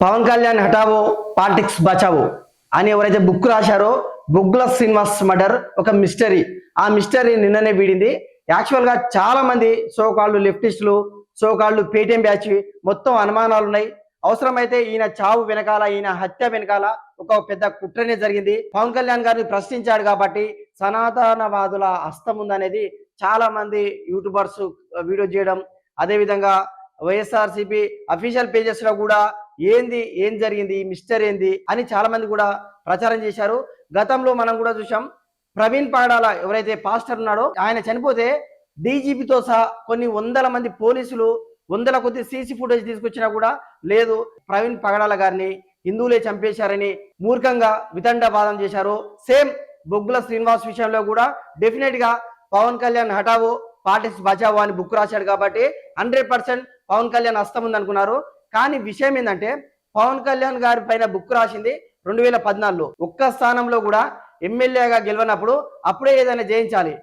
Pawan Kalyan హఠావో politics Bachao అని ఎవరైతే book రాశారో బొగ్గుల శ్రీనివాస్ మర్డర్ ఒక మిస్టరీ. ఆ మిస్టరీ నిన్ననే వీడింది. యాక్చువల్ గా చాలా మంది సోకాళ్ళు లెఫ్టిస్టులు, సోకాళ్ళు పేటీఎం బ్యాచ్ మొత్తం అనుమానాలు ఉన్నాయి. అవసరమైతే ఈయన చావు వెనకాల, ఈయన హత్య వెనకాల ఒక పెద్ద కుట్రనే జరిగింది. పవన్ కళ్యాణ్ గారిని ప్రశ్నించాడు కాబట్టి సనాతనవాదుల హస్తం ఉందనేది చాలా మంది యూట్యూబర్స్ వీడియో చేయడం, అదేవిధంగా వైఎస్ఆర్సీపీ అఫీషియల్ పేజెస్ లో కూడా ఏం జరిగింది, మిస్టర్ ఏంది అని చాలా మంది కూడా ప్రచారం చేశారు. గతంలో మనం కూడా చూసాం. ప్రవీణ్ పాడాల ఎవరైతే పాస్టర్ ఉన్నాడో ఆయన చనిపోతే డీజీపీతో సహా కొన్ని వందల మంది పోలీసులు వందల కొద్ది సీసీ ఫుటేజ్ తీసుకొచ్చినా కూడా లేదు, ప్రవీణ్ పగడాల గారిని హిందువులే చంపేశారని మూర్ఖంగా వితండవాదం చేశారు. సేమ్ బొగ్గుల శ్రీనివాస్ విషయంలో కూడా డెఫినెట్ గా పవన్ కళ్యాణ్ హఠావో పార్టీస్ బచావో అని బుక్ రాశాడు కాబట్టి 100% పవన్ కళ్యాణ్ హస్తం ఉంది అనుకున్నారు. కానీ విషయం ఏంటంటే పవన్ కళ్యాణ్ గారి పైన బుక్ రాసింది 2014లో. ఒక్క స్థానంలో కూడా ఎమ్మెల్యేగా గెలవనప్పుడు అప్పుడే ఏదైనా జయించాలి.